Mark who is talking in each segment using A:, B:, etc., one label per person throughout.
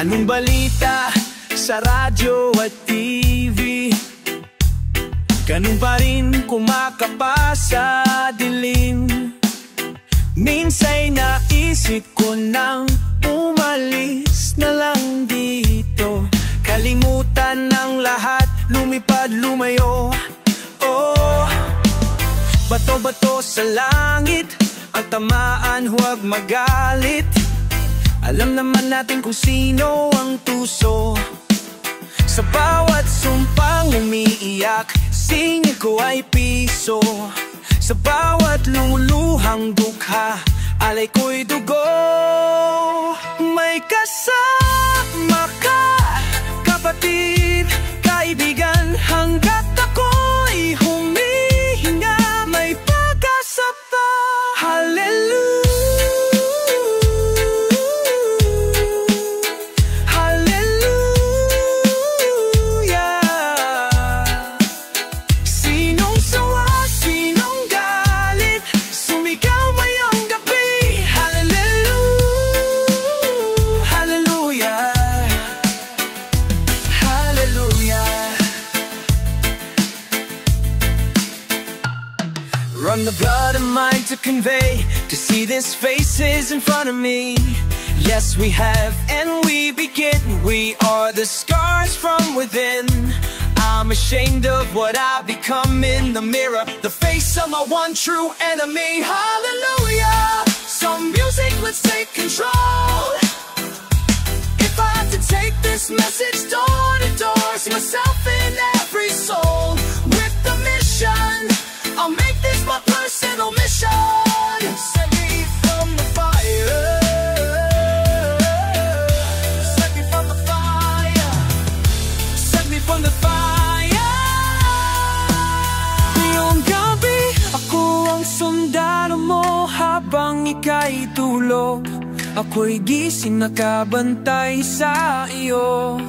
A: Anong balita sa radyo at TV? Ganun pa rin kumakapa sa dilim. Minsa'y naisip ko nang umalis na lang dito. Kalimutan ng lahat, lumipad, lumayo. Oh, bato-bato sa langit, ang tamaan huwag magalit. Alam naman natin kung sino ang tuso. Sa bawat sumpang umiiyak, singil ko ay piso. Sa bawat luluhang dukha, alay ko'y dugo. May kasama ka, kapatid, kaibigan, hanggat ako'y humihinga, may pag-asa pa. Hallelujah. Run the blood of mine to convey, to see these faces in front of me. Yes, we have, and we begin. We are the scars from within. I'm ashamed of what I've become in the mirror, the face of my one true enemy. Hallelujah. Some music, let's take control. If I had to take this message door to door, see myself in every soul. With the mission, I'll make this my personal mission. Set me from the fire. Set me from the fire. Set me from the fire. Ngayong gabi, ako ang sundalo mo. Habang ika'y tulog, ako'y gising nakabantay sa iyo.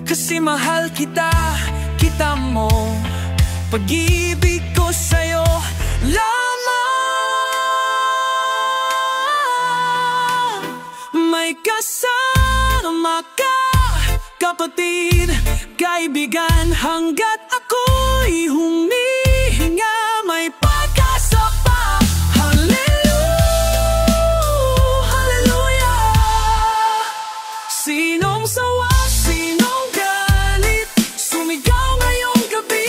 A: Kasi mahal kita, kita mo. Pag-ibig ko sa'yo lamang. May kasama ka, kapatid, kaibigan, hanggat ako'y humihinga, may pag-asa pa. Hallelujah, hallelujah. Sinong sawa, sinong galit, sumigaw ngayong gabi.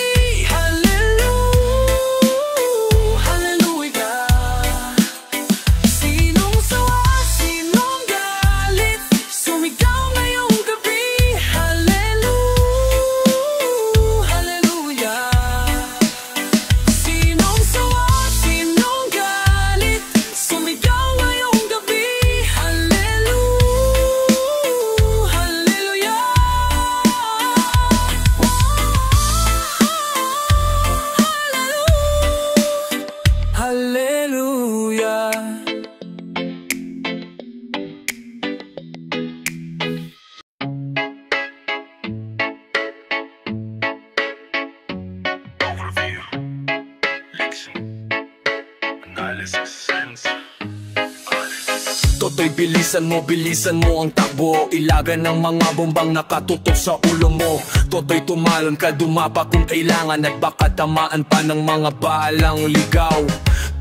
A: Toto'y bilisan mo ang takbo. Ilagan ng mga bombang nakatutok sa ulo mo. Toto'y tumalon ka, dumapa kung kailangan, at baka tamaan pa ng mga balang ligaw.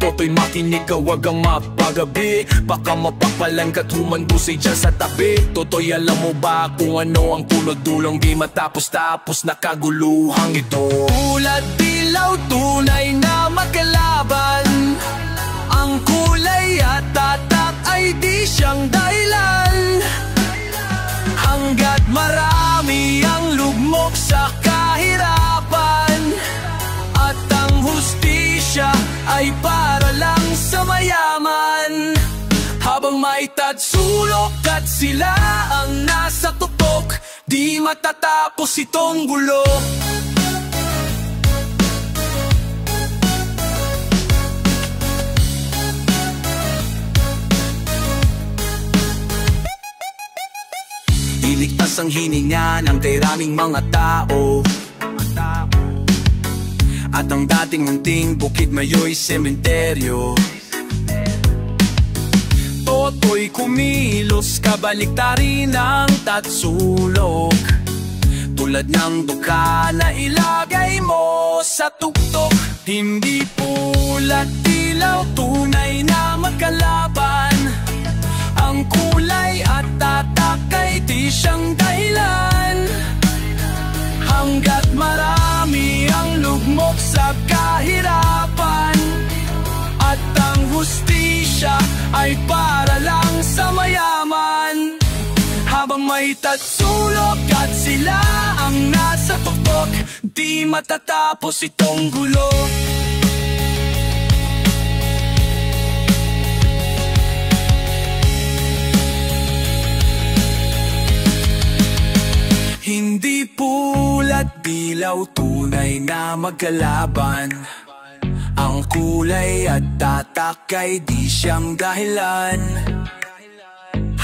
A: Toto'y makinig ka, wag kang mapagabi, baka mapapalan ka, tumandusay dyan sa tabi. Toto'y alam mo ba kung ano ang tulad-dulong di matapos-tapos na kaguluhang ito? Ulad dilaw, tunay na magkalaban. Ang kulay at tatak ay di siyang dahilan. Hanggat marami ang lugmok sa kahirapan, at ang hustisya ay para lang sa mayaman. Habang may tatsulok at sila ang nasa tutok, di matatapos itong gulo. Iligtas ang hininga ng tiraming mga tao, at ang dating munting Bukidmayo'y sementeryo. Toto'y kumilos, kabaliktarin ng tatsulok. Tulad ng duka na ilagay mo sa tuktok. Hindi pula't dilaw, tunay na magkalaban. Ang kulay at tatak ay di siyang dahilan. Hanggat marami ang lugmok sa kahirapan, at ang hustisya ay para lang sa mayaman. Habang may tatsulok at sila ang nasa tuktok, di matatapos itong gulo. Hindi pula't dilaw, tunay na magkalaban. Ang kulay at tatak ay di siyang dahilan.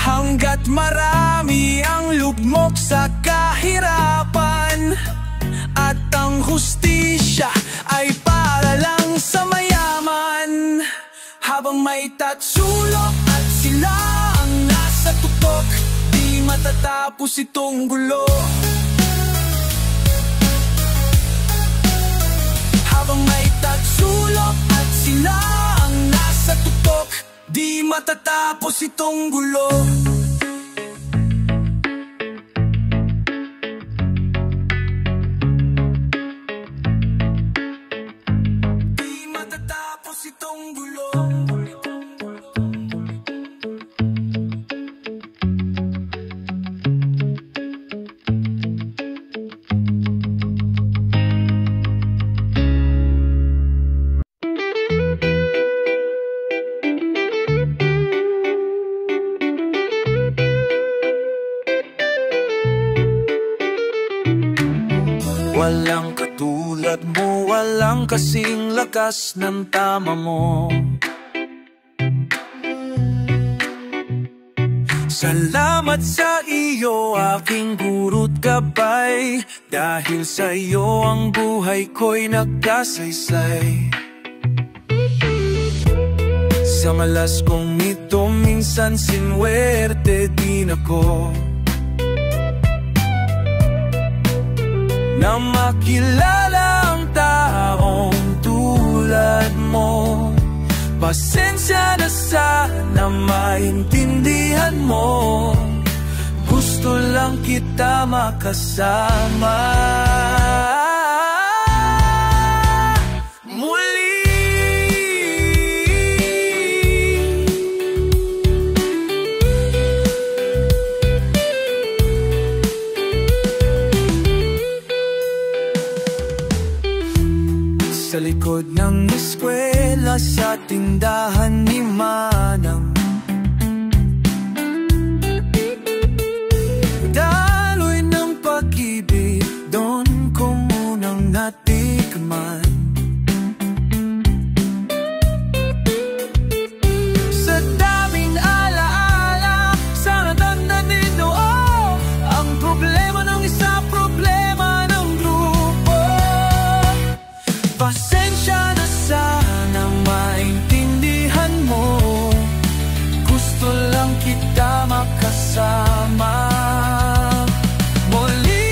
A: Hanggat marami ang lugmok sa kahirapan, at ang hustisya ay para lang sa mayaman. Habang may tatsulok at sila ang nasa tuktok, di matatapos itong gulo. Habang may tatsulok at sila ang nasa tuktok, di matatapos itong gulo. Di matatapos itong gulo. Walang katulad mo, walang kasing lakas ng tama mo. Salamat sa iyo, aking guru't gabay. Dahil sa iyo ang buhay ko'y nagkasaysay. Sa malas kong ito, minsan sinwerte din ako na makilala ang taong tulad mo. Pasensya na sana maintindihan mo, gusto lang kita makasama muli. Sa likod ng eskwela, sa tindahan ni Manang, daloy ng pag-ibig, doon ko munang natikman. Sa daming alaala, sana dandanin mo, ang problema ng isa, problema ng grupo. Pasensya na sana maintindihan mo, gusto lang kita makasama muli,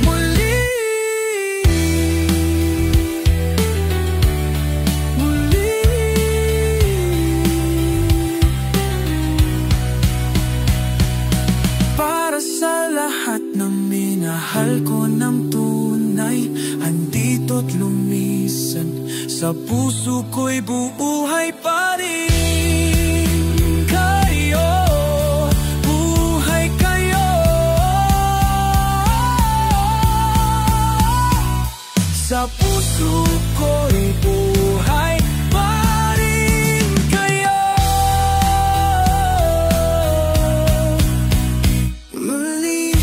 A: muli, muli. Para sa lahat ng minahal ko ng tunay, andito't lumisan, sa puso ko'y buuhay pa rin kayo, buhay kayo. Sa puso ko'y buhay pa rin kayo. Muli.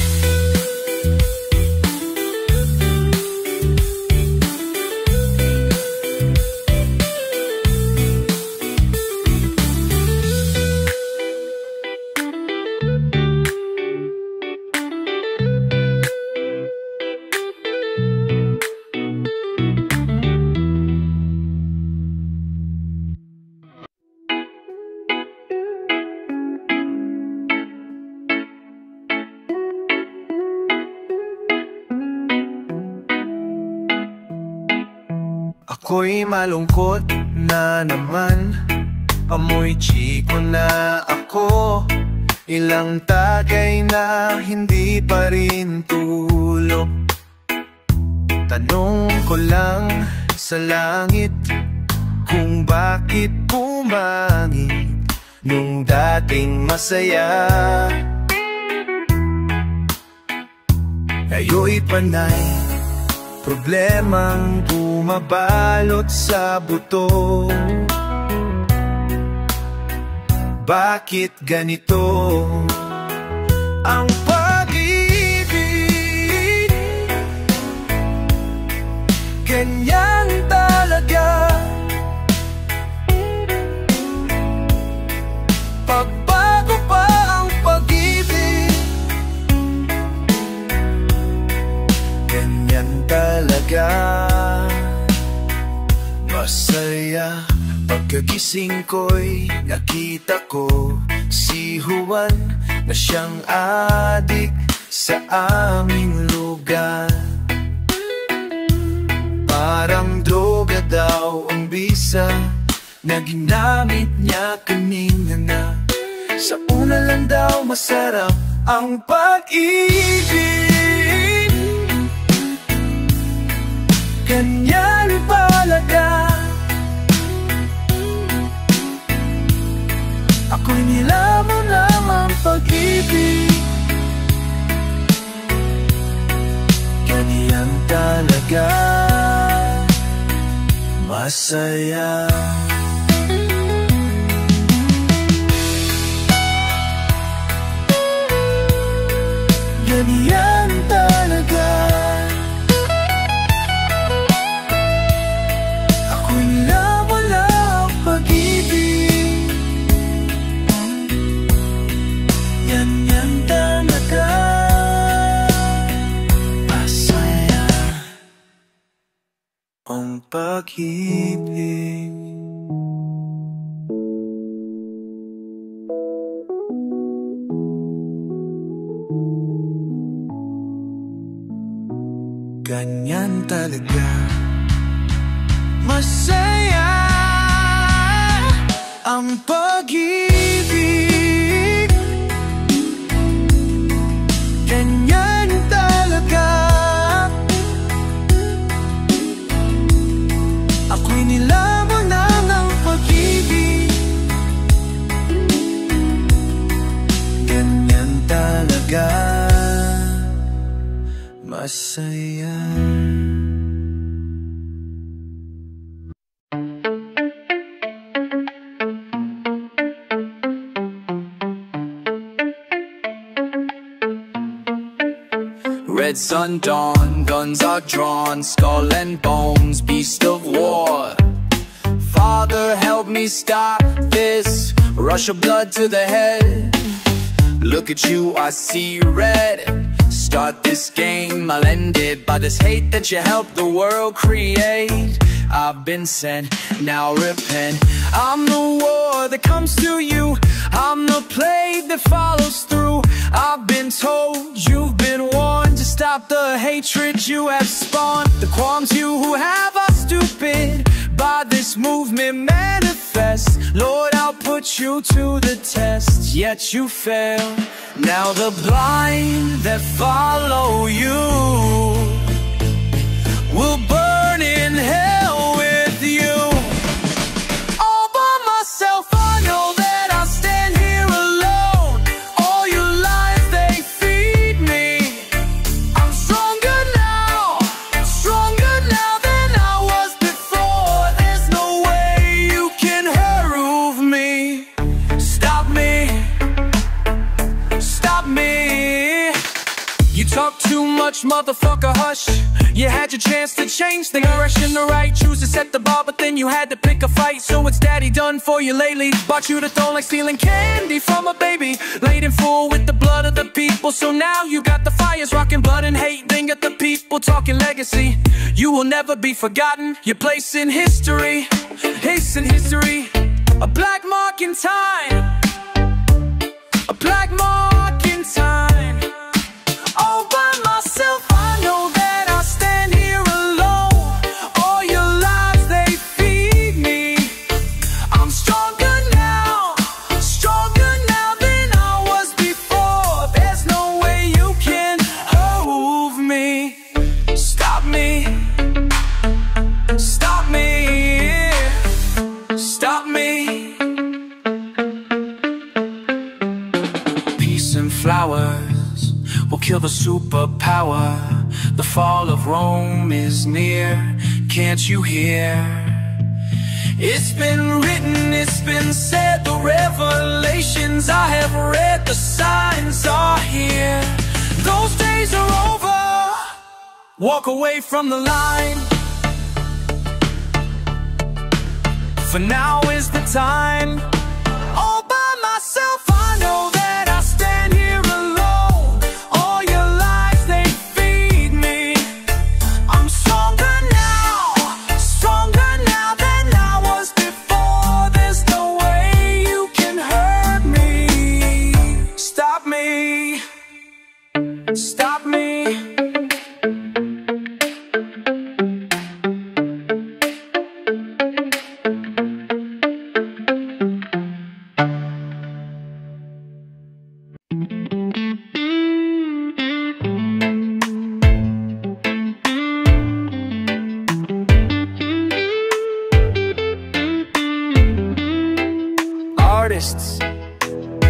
B: Ako'y malungkot na naman, amoy chiko na ako. Ilang tagay na hindi pa rin tulog. Tanong ko lang sa langit kung bakit pumangit nung dating masaya. Ngayon'y panay, problemang bumabalot sa buto. Bakit ganito ang pag-ibig? Ganyan talaga. Pagbago pa ang pag-ibig. Ganyan talaga. Masaya pagkagising ko'y nakita ko si Juan na siyang adik sa aming lugar. Parang droga daw ang bisa na ginamit niya kanina na. Sa una lang daw masarap ang pag-ibig. Ganyan talaga. Ako'y nilamon lang ang pag-ibig. Ganyan talaga. Masaya. Ganyan talaga. Ako'y nilamon lang ang pag-ibig. Ganyan talaga. Masaya ang pag-ibig. Ganyan talaga. Masaya ang pag-ibig. Ganyan talaga. Ako'y nilamon na ng pag-ibig. Ganyan talaga. Masaya.
A: Red sun dawn, guns are drawn, skull and bones, beast of war. Father, help me stop this rush of blood to the head. Look at you, I see red. Start this game, I'll end it by this hate that you helped the world create. I've been sent, now repent. I'm the war that comes to you, I'm the plague that follows through. I've been told, you've been warned, to stop the hatred you have spawned. The qualms you who have are stupid, by this movement manifest. Lord, I'll put you to the test, yet you fail. Now the blind that follow you will burn in hell with you. All by myself I know that I stand here alone. All your lies, they feed me. I'm stronger now than I was before. There's no way you can hurl me. Stop me. You talk too much, motherfucker, hush. You had your chance to change the direction to right. Choose to set the bar, but then you had to pick a fight. So what's daddy done for you lately? Bought you the throne like stealing candy from a baby. Laid in full with the blood of the people. So now you got the fires rocking blood and hate. Then got the people talking legacy. You will never be forgotten. Your place in history. Hasten history. A black mark in time. A black mark in time. All by myself, I know that I stand here alone. All your lies,
B: kill the superpower. The fall of Rome is near, can't you hear? It's been written, it's been said, the revelations I have read, the signs are here. Those days are over, walk away from the line. For now is the time. All by myself, I know that I stand here alone. All your lies, they feed me. I'm stronger now than I was before. There's no way you can hurt me. Stop me. Stop me.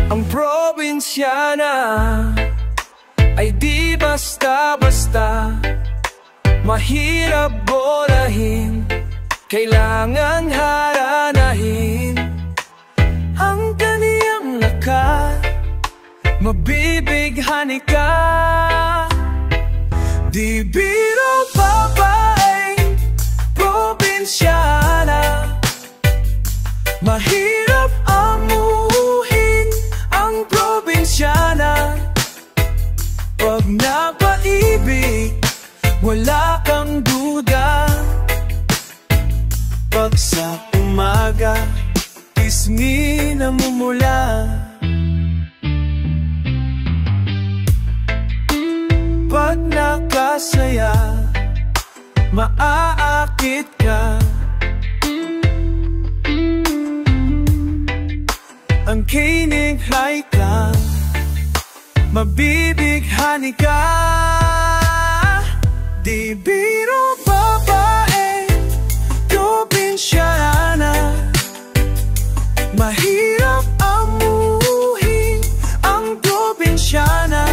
B: Ang probinsyana ay di basta-basta, mahirap bolahin, kailangan haranahin ang kaniyang lakas, mabibighani ka. Di biro babaeng probinsyana, mahirap amuhin ang probinsyana. Pag napaibig, wala kang duda. Pag sa umaga, pisngi namumula. Pag nakasaya, maaakit ka. Ang kinighay ka, mabibighani ka. Di biro babae, probinsyana, mahirap amuhin ang probinsyana.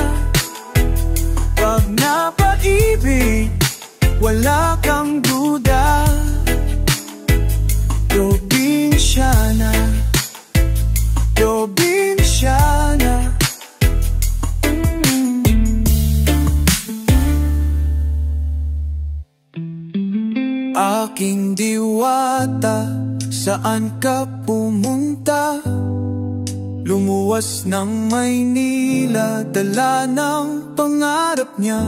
B: Pag napaibig, wala kang duda. Probinsyana, probinsyana. Aking diwata, saan ka pumunta? Lumuwas ng Maynila, dala ng pangarap niya.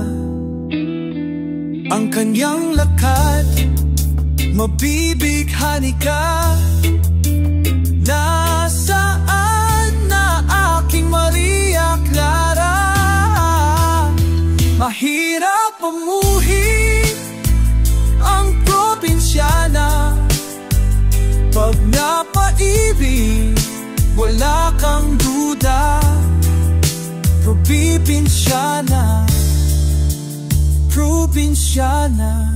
B: Ang kanyang lakad, mabibighani ka. Nasaan na aking Maria Clara? Mahirap pamuhin ang probinsyana. Pag napaibig, wala kang duda. Probinsyana, probinsyana.